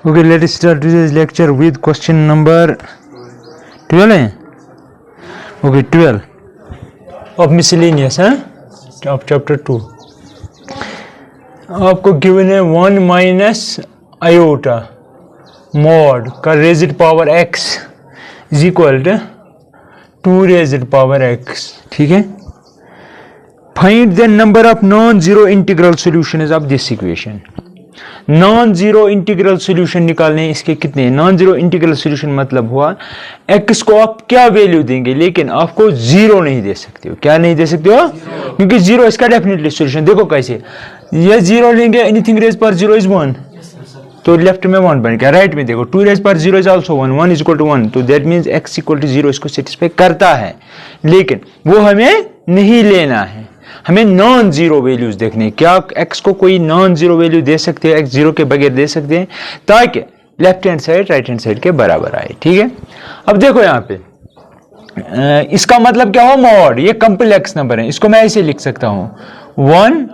Okay, let us start today's lecture with question number 12 है. Okay, 12 of miscellaneous है of chapter 2. आपको given है 1 minus iota mod का raised power x is equal to 2 raised power x. ठीक है. Find the number of non zero integral solutions of this equation. Non zero integral solution निकालने इसके कितने. Non zero integral solution मतलब हुआ x को आप क्या वैल्यू देंगे लेकिन आपको जीरो नहीं दे सकते हो. क्या नहीं दे सकते हो? क्योंकि जीरो इसका डेफिनेटली सॉल्यूशन. देखो कैसे ये जीरो लेंगे, एनीथिंग रेज पर जीरो इज 1 तो लेफ्ट में 1 बन गया. राइट में देखो 2 रेज पर zero is also 1, 1 is equal to 1 तो that means x equal to 0 इसको सेटिस्फाई करता है. लेकिन वो हमें नहीं लेना है, हमें नॉन जीरो वैल्यूज देखने हैं. क्या x को कोई नॉन जीरो वैल्यू दे सकते हैं, x जीरो के बगैर दे सकते हैं ताकि left hand side right hand side के बराबर आए. ठीक है. अब देखो यहाँ पे इसका मतलब क्या हो, मॉड. ये कॉम्प्लेक्स नंबर है, इसको मैं ऐसे लिख सकता हूँ 1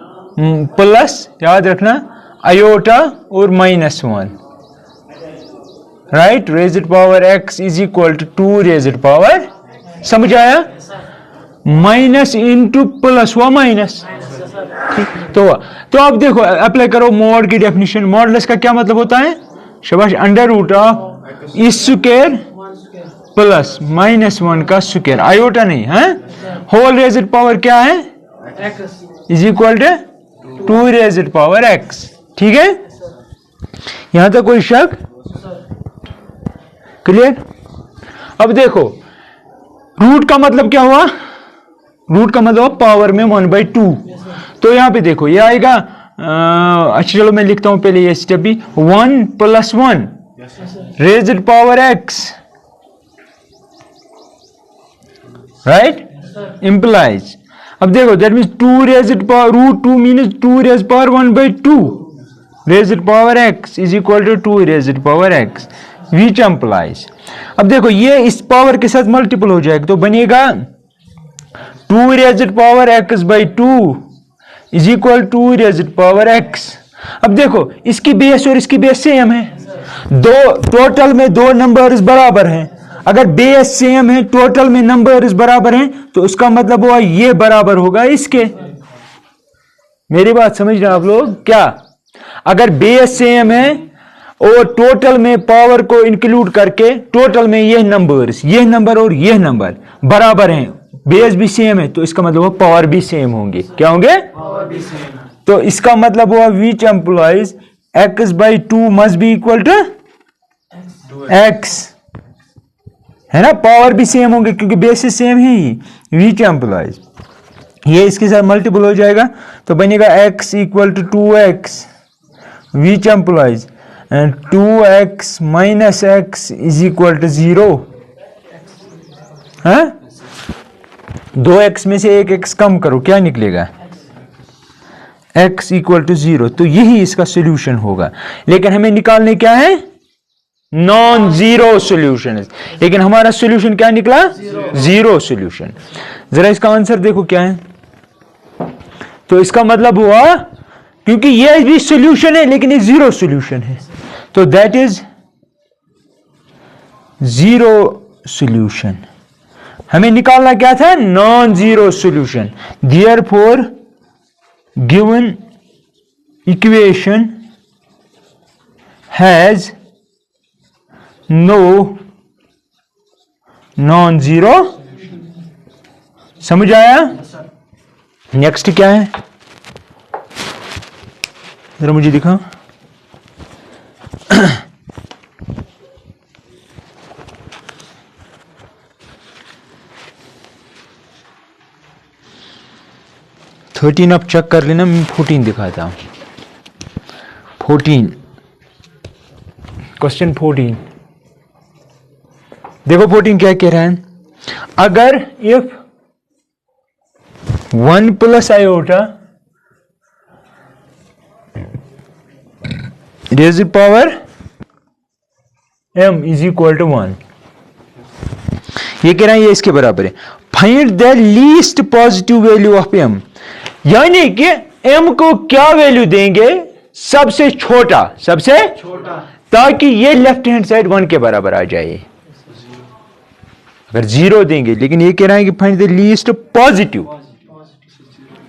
प्लस याद रखना आयोटा और -1 right. Raised power x is equal to 2 raised power. समझ आया? माइनस इंटू प्लस हुआ माइनस. तो अब देखो अप्लाई करो मॉड की डेफिनेशन. मॉडुलस का क्या मतलब होता है? शाबाश. अंडर रूट ऑफ इस स्क्वायर प्लस -1 का स्क्वायर. आयोटा नहीं है. होल रेज़ड पावर क्या है? Is equal to 2 raised power x. ठीक है. यहां तक कोई शक? क्लियर? अब देखो रूट का मतलब क्या हुआ? रूट का मतलब पावर में 1/2. तो यहां पे देखो ये आएगा. अच्छा चलो मैं लिखता हूं पहले ये स्टेप भी. 1 + 1 raised power x right implies. अब देखो that means 2 raised power root 2 means 2 raised power 1/2 raised power x is equal to 2 raised power x which implies. अब देखो ये इस पावर के साथ मल्टीपल हो जाएगा तो बनेगा 2 raised power x/2 is equal 2 raised power x. अब देखो इसकी बेस और इसकी बेस सेम है. दो टोटल में दो नंबर्स बराबर हैं. अगर बेस सेम है टोटल में नंबर्स बराबर हैं तो उसका मतलब हुआ ये बराबर होगा इसके. मेरी बात समझ रहे हैं आप लोग क्या? अगर बेस सेम है और टोटल में पावर को इंक्लूड करके टोटल में ये नंबर्स, ये नंबर और ये नंबर बराबर हैं, बेस भी सेम है तो इसका मतलब हुआ पावर भी सेम होंगे. क्या होंगे? पावर भी सेम. तो इसका मतलब हुआ which implies x/2 must be equal to x है ना. पावर भी सेम होंगे क्योंकि बेसिस सेम है ही. विच एम्प्लॉइज ये इसके साथ मल्टीपल हो जाएगा तो बनेगा x equal to 2x which implies 2x minus x is equal to 0. है 2x में से एक x कम करो क्या निकलेगा? x equal to 0. तो यही इसका सॉल्यूशन होगा. लेकिन हमें निकालने क्या है? Non zero solution. लेकिन हमारा सॉल्यूशन क्या निकला? Zero solution. जरा इसका आंसर देखो क्या है. तो इसका मतलब हुआ क्योंकि यह भी सॉल्यूशन है लेकिन एक जीरो सॉल्यूशन है तो दैट इज जीरो सॉल्यूशन. हमें निकालना क्या था? Non zero solution. Therefore given equation has no non zero. समझ आया? नेक्स्ट क्या है जरा मुझे दिखाओ. थर्टीन अब चेक कर लेना. मैं 14 दिखाता हूं. 14 क्वेश्चन 14 देखो 14 क्या कह रहा है. अगर if 1 + iota raised power m is equal to 1. ये कह रहा है ये इसके बराबर है. Find the least positive value of m. यानी कि m को क्या वैल्यू देंगे? सबसे छोटा ताकि ये लेफ्ट हैंड साइड 1 के बराबर आ जाए। अगर 0 देंगे, लेकिन ये कह रहा है कि फाइंड द लीस्ट पॉजिटिव,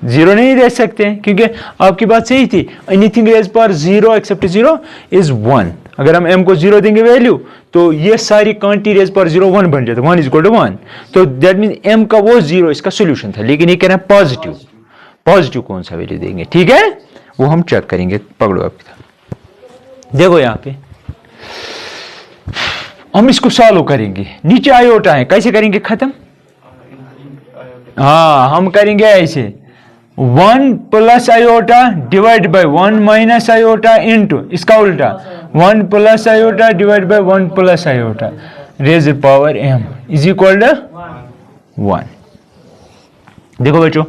0 नहीं दे सकते हैं क्योंकि आपकी बात सही थी, anything raise power 0 except 0 is 1। अगर हम m को 0 देंगे वैल्यू तो ये सारी क्वांटिटी रेज पावर 0 1 बन जाता है, 1 इज इक्वल टू 1। तो दैट मीन m का वो 0 इसका सोल्यूशन था, लेकिन ये कह रहे हैं पॉजिटिव। पॉजिटिव कौन सा वैल्यू देंगे, ठीक है, वो हम चेक करेंगे। पकड़ो आपकी, देखो यहां पे हम इसको सॉल्व करेंगे। नीचे आयोटा है, कैसे करेंगे खत्म? हाँ, हम करेंगे ऐसे 1 plus iota divide by 1 minus iota into इसका उल्टा 1 plus iota divide by 1 plus iota raise power m is equal to 1। देखो बच्चों,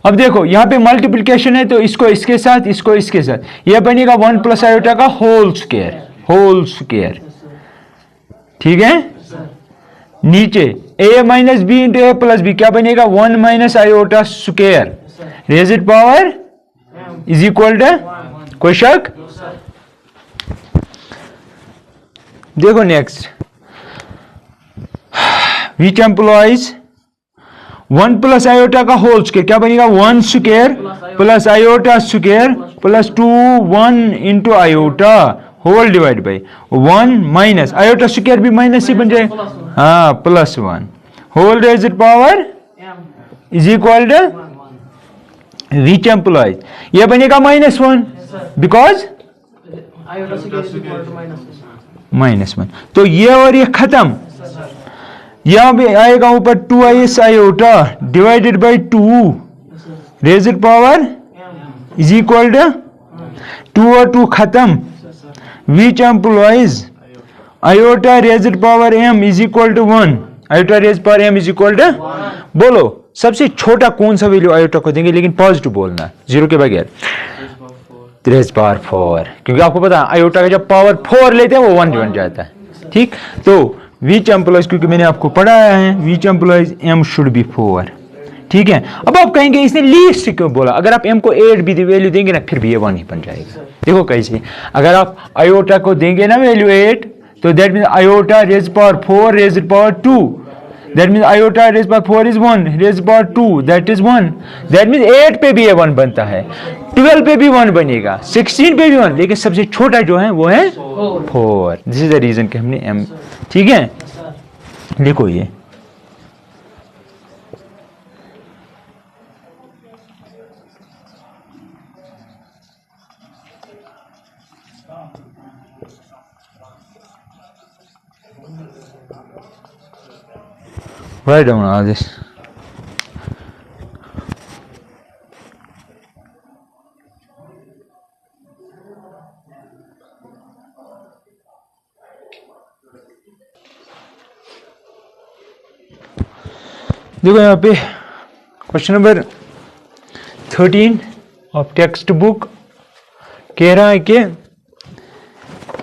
अब देखो यहां पे मल्टीप्लिकेशन है तो इसको इसके साथ, इसको इसके साथ, यह बनेगा 1 प्लस आयोटा का होल स्क्वायर, ठीक है। नीचे a minus B into A plus B क्या बनेगा, 1 minus iota square raise it power is equal to, कोई शक? देखो next, which implies 1 plus iota का होल स्क्वायर क्या बनेगा, 1 square plus iota square plus 2 1 into iota whole divide by 1 minus iota square भी minus ही बन जाए, हाँ plus 1 whole raise it power is equal to which implies, यह बनेगा -1 बिकॉज -1। तो ये और ये खत्म, यहां भी आएगा ऊपर 2is iota divided by 2 raise it power is equal to 2 और 2 खत्म, which implies iota raise it power m is equal to 1, iota raise power m is equal to, बोलो सबसे छोटा कौन सा वैल्यू आयोटा को देंगे, लेकिन पॉजिटिव बोलना, 0 के बगैर, रेज पावर 4, क्योंकि आपको पता है आयोटा का जब पावर 4 लेते हैं वो 1 बन जाता है, ठीक। तो विच एम्प्लॉइज, क्योंकि मैंने आपको पढ़ाया है, विच एम्प्लॉइज m शुड बी 4, ठीक है। अब आप कहेंगे इसने लीस्ट क्यों बोला, अगर आप m को 8 भी वैल्यू देंगे ना फिर भी ये 1 ही बन जाएगा। देखो कैसे, अगर आप आयोटा को देंगे ना वैल्यू 8 तो that mean iota raise power 4 raise power 2, that mean iota raise power 4 is 1 raise power 2 that is 1, that mean 8 पे भी ये 1 बनता है, 12 पे भी 1 बनेगा, 16 पे भी 1, लेकिन सबसे छोटा जो है वो है 4। दिस इज द रीजन कि हमने m, ठीक है। देखो ये write down all this. देखो यहाँ पे question number 13 of text book कह रहा है कि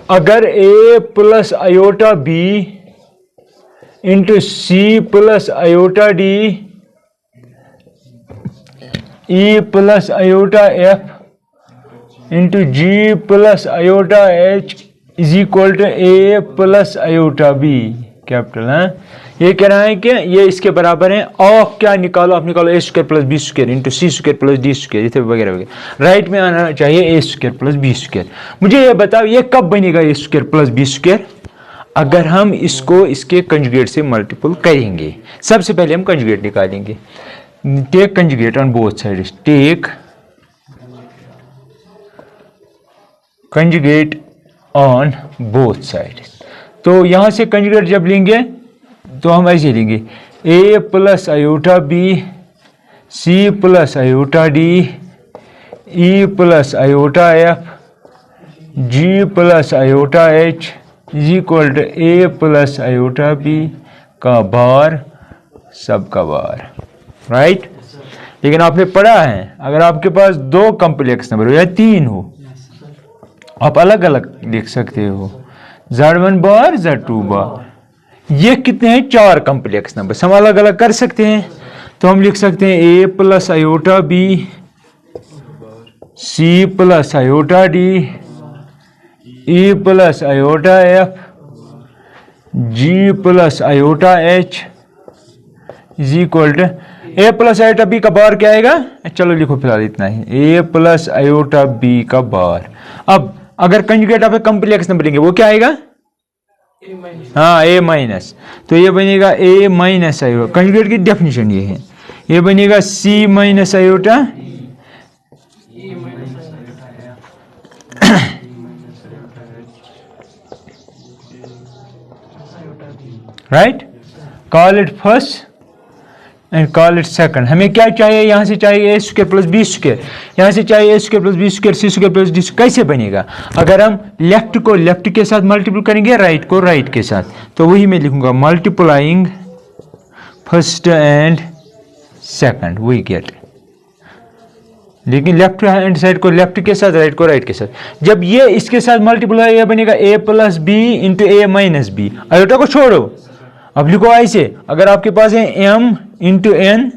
अगर a plus iota b into C plus iota D E plus iota F into G plus iota H is equal to A plus iota B, capital है। ये कह रहा है कि ये इसके बराबर है, और क्या निकालो, आप निकालो A square plus B square into C square plus D square, इसे वगैरह वगैरह, राइट में आना चाहिए A square plus B square. मुझे ये बताओ ये कब बनेगा A square plus B square, अगर हम इसको इसके कंजुगेट से मल्टीपल करेंगे। सबसे पहले हम कंजुगेट निकालेंगे, take conjugate on both sides, take conjugate on both sides. तो यहां से कंजुगेट जब लेंगे तो हम ऐसे लेंगे A plus iota B C plus iota D E plus iota F G plus iota H is equal to A plus iota B का बार सब का बार, राइट। लेकिन आपने पढ़ा है अगर आपके पास 2 कॉम्प्लेक्स नंबर हो या 3 हो, आप अलग अलग लिख सकते हो, Z1 बार Z2 बार, ये कितने हैं 4 कॉम्प्लेक्स नंबर, हम अलग अलग कर सकते हैं। तो हम लिख सकते हैं A plus iota B C plus iota D E plus iota F G plus iota H is equal to A plus iota B का बार क्या आएगा? चलो लिखो फिलहाल इतना ही, ए प्लस आयोटा बी का बार। अब अगर conjugate of a complex number लेंगे वो क्या आएगा? हाँ ए माइनस, तो ये बनेगा ए माइनस आयोटा। कंजुगेट की डेफिनेशन ये है, ये बनेगा C minus iota right. Call it first and call it second. हमें क्या चाहिए? यहां से चाहिए A square plus B square, यहां से चाहिए A square plus B square C square plus D square. कैसे बनेगा? अगर हम लेफ्ट को लेफ्ट के साथ मल्टीपल करेंगे, राइट को राइट के साथ, तो वही मैं लिखूंगा multiplying first and second, we get. लेकिन लेफ्ट हैंड साइड को लेफ्ट के साथ, राइट को राइट के साथ। जब ये इसके साथ मल्टीप्लाई, ये बनेगा ए प्लस बी इंटू ए माइनस बी। आयोटा को छोड़ो, अब लिखो ऐसे। अगर आपके पास है m into N,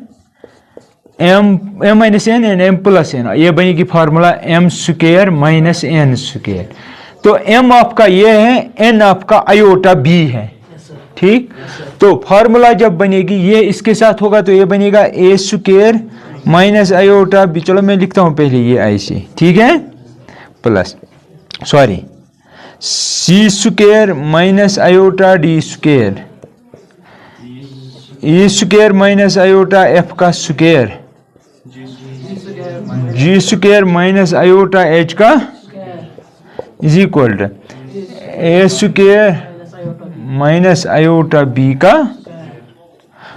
M minus N and M plus N, ये बनेगी formula M square minus N square. तो m आपका ये है, n आपका आयोटा b है, ठीक। तो फार्मूला जब बनेगी ये इसके साथ होगा तो ये बनेगा A square minus iota B. चलो मैं लिखता हूं पहले ये ऐसे, ठीक है, plus sorry C square minus iota D square, E square minus iota F का square, G square minus iota H का is equal to A square minus iota B का।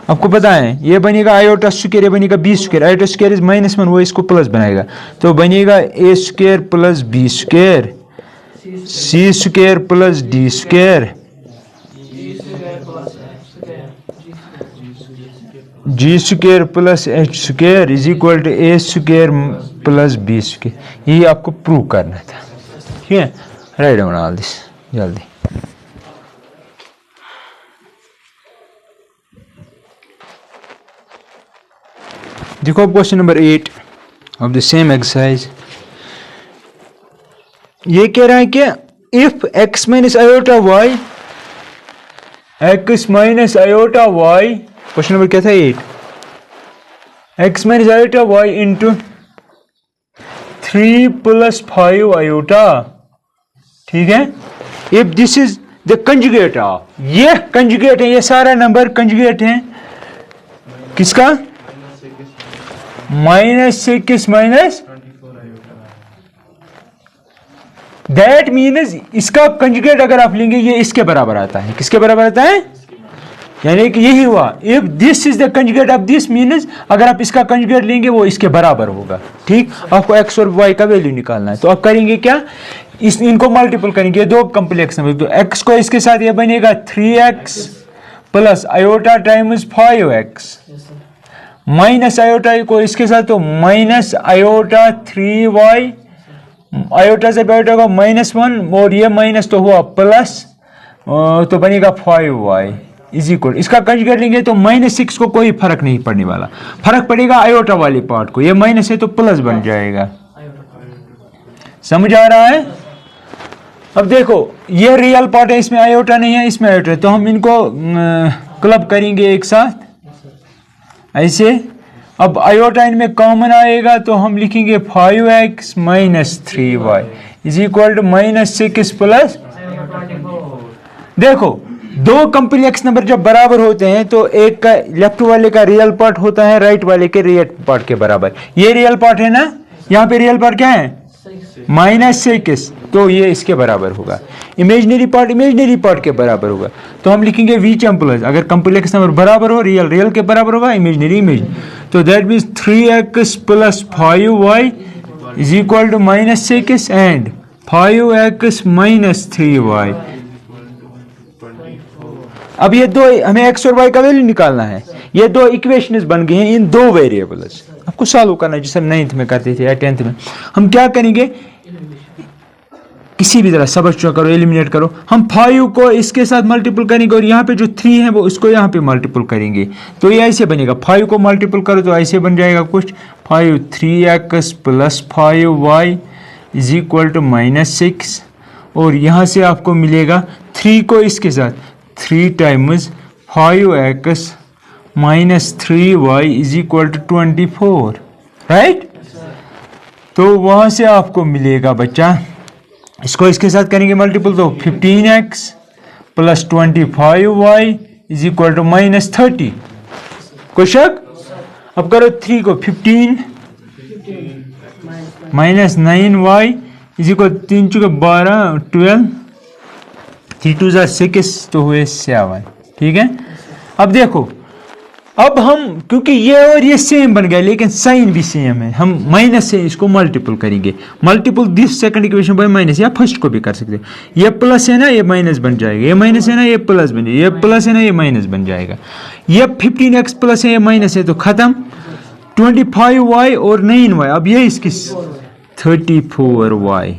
आपको पता है ये बनेगा आयोटा स्क्वायर, ये बनेगा B square. Iota square is -1, वो इसको प्लस बनाएगा, तो बनेगा A square plus B square C square plus D square G square plus H square is equal to A square plus B square. ये आपको prove करना था, ठीक है। राइट डाउन ऑल दिस जल्दी। देखो question number 8 of the same exercise. ये कह रहा है कि if x minus iota y, x minus iota y, question number क्या था 8, x minus iota y into 3 plus 5 iota, ठीक है। If this is the conjugate of, ये कंजुगेट है, ये सारा नंबर कंजुगेट है किसका? -6 माइनस, दैट मीन्स इसका कंजुगेट अगर आप लेंगे ये इसके बराबर आता है। किसके बराबर आता है? यानी कि यही हुआ, if this is the conjugate of this means अगर आप इसका कंजुगेट लेंगे वो इसके बराबर होगा, ठीक। आपको x और y का वैल्यू निकालना है, तो आप करेंगे क्या? इनको मल्टीपल करेंगे, दो कॉम्प्लेक्स नंबर, तो x को इसके साथ ये बनेगा 3x plus iota times 5x minus iota को इसके साथ तो माइनस आयोटा 3y, आयोटा से आयोटा का -1 और ये माइनस तो हुआ प्लस, तो बनेगा 5y इज इक्वल। इसका कंजुगेट लेंगे तो -6 को कोई फर्क नहीं पड़ने वाला, फर्क पड़ेगा आयोटा वाले पार्ट को, ये माइनस है तो प्लस बन जाएगा। समझ आ रहा है? अब देखो ये रियल पार्ट है, इसमें आयोटा नहीं है, इसमें आयोटा है, तो हम इनको क्लब करेंगे एक साथ ऐसे। अब आयोटा इनमें कॉमन आएगा तो हम लिखेंगे 5x minus 3y is equal to -6 plus. देखो दो कॉम्प्लेक्स नंबर जब बराबर होते हैं तो एक का लेफ्ट वाले का रियल पार्ट होता है राइट वाले के रियल पार्ट के बराबर। ये रियल पार्ट है ना, यहाँ पे रियल पार्ट क्या है? -6, तो ये इसके बराबर होगा। इमेजिनरी पार्ट के बराबर होगा, तो हम लिखेंगे VHM प्लस। अगर कॉम्प्लेक्स नंबर बराबर हो, रियल के बराबर होगा, इमेजिनरी, तो that means 3x plus 5y is equal to -6 and 5x minus 3y। अब ये दो हमें x और y का वैल्यू निकालना है। ये दो इक्वेशंस बन गए हैं इन दो वेरिएबल्स। आपको सॉल्व करना है जैसे 9th में करते थे या 10th में। हम क्या करेंगे, किसी भी तरह सबस्टिट्यूट करो, एलिमिनेट करो। हम 5 को इसके साथ मल्टीपल करेंगे और यहाँ पे जो 3 है वो उसको यहाँ पे मल्टीपल करेंगे, तो ये ऐसे बनेगा। 5 को मल्टीपल करो तो ऐसे बन जाएगा कुछ 5 3x plus 5y is equal to -6, और यहाँ से आपको मिलेगा 3 को इसके साथ 3 times 5x minus 3y is equal to 24, right. तो वहाँ से आपको मिलेगा बच्चा, इसको इसके साथ करेंगे मल्टीपल तो 15x plus 25y is equal to minus 30। कोई शक? अब करो 3 को 15 माइनस 9y इज इक्वल 3 चुके 12 12 3 2 6 तो हुए 7, ठीक है। अब देखो, अब हम क्योंकि ये और ये सेम बन गया लेकिन साइन भी सेम है, हम माइनस से इसको मल्टीपल करेंगे। Multiple this second equation by minus, या फर्स्ट को भी कर सकते हो। ये प्लस है ना, ये माइनस बन जाएगा, ये माइनस है ना, ये प्लस बन जाएगा, ये प्लस है ना, ये माइनस बन जाएगा। ये 15x प्लस है, ये माइनस है, तो खत्म। 25y और 9y, अब ये इसकी 34y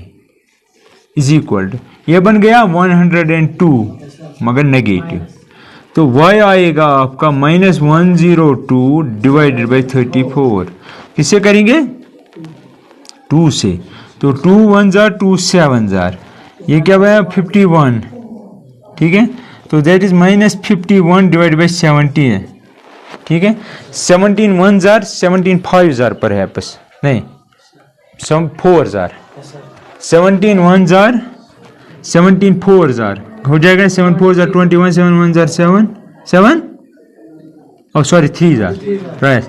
इज इक्वल टू, ये बन गया 102 मगर नेगेटिव, तो y आएगा आपका माइनस 102 डिवाइडेड बाई 34। किससे करेंगे? 2 से, तो 2 1 जार 2 7 जार, ये क्या बना 51, ठीक है। तो that is minus 51 divided by 70 है, ठीक है। 17 1 जार 17 5 जार पर है बस, नहीं 4 जार, 17 1 जार 17 4 जार हो जाएगा, 7 4 jar 21, 7 1 jar 7 7, oh sorry 3 jar, right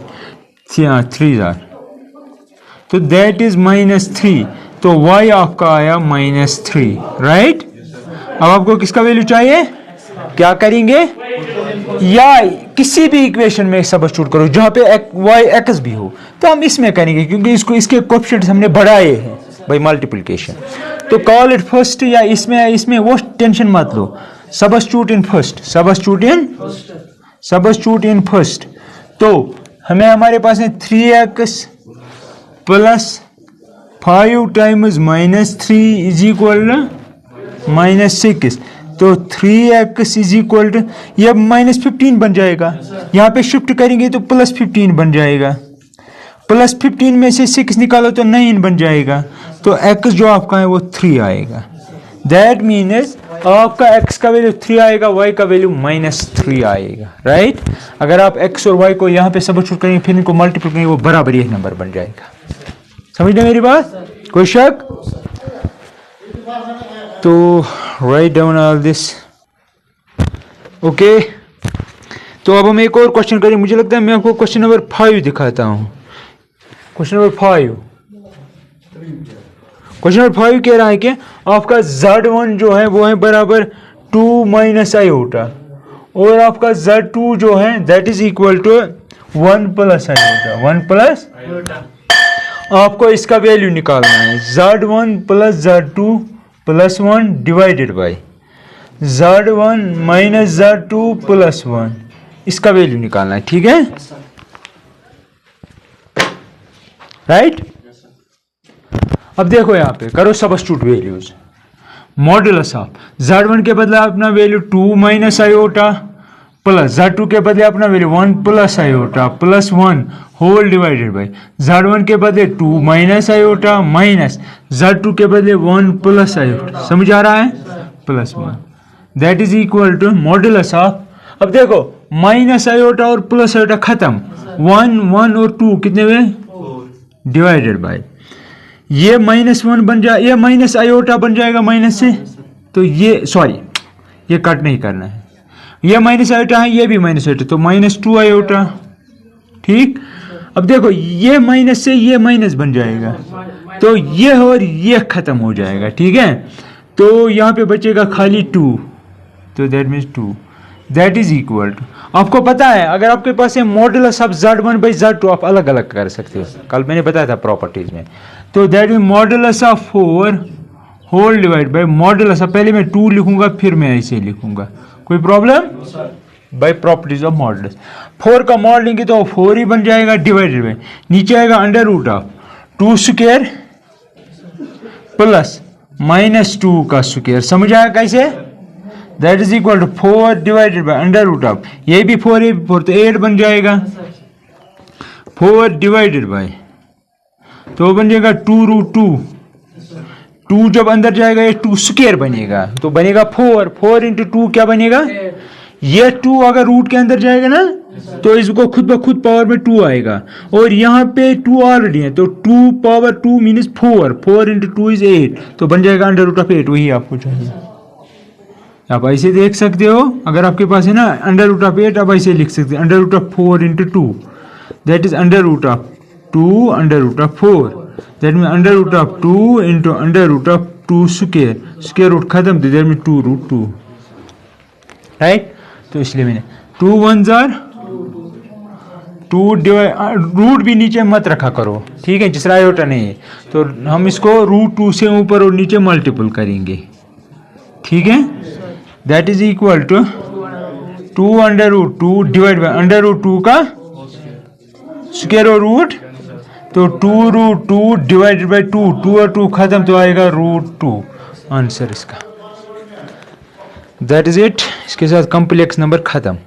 3 jar, तो दैट इज माइनस 3, तो y आपका आया माइनस 3, राइट। अब आपको किसका वैल्यू चाहिए? क्या करेंगे? या किसी भी इक्वेशन में सब्स्टिट्यूट करो जहां पे y x भी हो, तो हम इसमें करेंगे क्योंकि इसको इसके कोएफिशिएंट्स हमने बढ़ाए हैं बाय मल्टीप्लिकेशन। तो कॉल इट फर्स्ट, या इसमें वो टेंशन मत लो, substitute in first, substitute in first. तो हमें हमारे पास है 3x plus 5 times minus 3 is equal minus 6, तो 3x इज इक्वल टू, यह माइनस 15 बन जाएगा, यहाँ पे शिफ्ट करेंगे तो प्लस 15 बन जाएगा, प्लस 15 में से 6 निकालो तो 9 बन जाएगा, तो x जो आपका है वो 3 आएगा। दैट मीन्स आपका x का वैल्यू 3 आएगा, y का वैल्यू माइनस 3 आएगा, राइट। अगर आप x और y को यहाँ पे सब्स्टिट्यूट करेंगे फिर इनको मल्टीप्लाई करेंगे, वो बराबर ही नंबर बन जाएगा। समझ मेरी बात? कोई शक? तो write down all this, okay. तो अब हम एक और क्वेश्चन करें, मुझे लगता है मैं आपको क्वेश्चन नंबर 5 दिखाता हूँ। क्वेश्चन नंबर 5, क्वेश्चन नंबर 5 कह रहा है कि आपका Z1 जो है वो है बराबर 2 माइनस आयोटा, और आपका Z2 जो है that is equal to 1 plus iota, 1 plus. आपको इसका वैल्यू निकालना है, Z1 plus Z2 plus 1 divided by Z1 minus Z2 plus 1, इसका वैल्यू निकालना है, ठीक है, राइट। अब देखो यहाँ पे करो substitute values, modulus of Z1 के बदले अपना value 2 minus iota plus Z2 के बदले अपना value 1 plus iota plus 1 whole divided by Z1 के बदले 2 माइनस आयोटा माइनस Z2 के बदले 1 प्लस आयोटा, समझ आ रहा है, plus 1, that is equal to modulus of. अब देखो माइनस आयोटा और प्लस आयोटा खत्म, 1 1 और 2 कितने हुए, डिवाइडेड बाई ये माइनस 1 बन जाए, ये माइनस आयोटा बन जाएगा माइनस से, तो ये सॉरी ये कट नहीं करना है, ये माइनस आयोटा है, ये भी माइनस आयोटा, तो माइनस 2 आयोटा, ठीक। अब देखो ये माइनस से ये माइनस बन जाएगा, तो ये और ये खत्म हो जाएगा, ठीक है। तो यहाँ पे बचेगा खाली 2, तो that means 2, that is equal to, आपको पता है अगर आपके पास है modulus of Z1 by Z2 आप अलग अलग कर सकते हो, कल मैंने बताया था प्रॉपर्टीज में। तो that mean modulus of 4 whole divide by modulus of, पहले मैं 2 लिखूंगा फिर मैं ऐसे लिखूंगा, कोई problem? By properties of modulus, 4 का मॉड लेंगे तो 4 ही बन जाएगा, डिवाइडेड बाई नीचे आएगा under root of 2 square plus minus 2 का स्क्वायर, समझ आया कैसे, that is equal to 4 divided by under root of, ये भी 4 ये भी 4, तो 8 बन जाएगा, 4 डिवाइडेड बाई तो बन जाएगा 2 रूट 2, 2 जब अंदर जाएगा ये 2 स्क्वायर बनेगा, तो बनेगा 4, 4 इंटू 2 क्या बनेगा, ये 2 अगर रूट के अंदर जाएगा ना तो इसको खुद ब खुद पावर में 2 आएगा, और यहाँ पे 2 ऑलरेडी है, तो 2 पावर 2 मीन्स 4, 4 इंटू 2 इज 8, तो बन जाएगा अंडर रूट ऑफ 8, वही आपको चाहिए। आप ऐसे देख सकते हो, अगर आपके पास है ना अंडर रूट ऑफ 8, आप ऐसे लिख सकते हैं under root of 4 into 2, that is under root of 2 under root of 4, that mean under root of 2 into under root of 2 square, square root खत्म, दैट मीन 2 रूट 2, राइट। तो इसलिए मैंने 2 1 jar 2 root भी नीचे मत रखा करो, ठीक है, जिसरा आयोटा नहीं है, तो हम इसको रूट 2 से ऊपर और नीचे मल्टीपल करेंगे, ठीक है। That is equal to 2 under root 2 divide by under root 2 का स्क्वायर और रूट, तो 2 रूट 2 डिवाइडेड बाय 2, 2 और 2 खत्म, तो आएगा रूट 2 आंसर इसका। दैट इज इट, इसके साथ कॉम्प्लेक्स नंबर खत्म।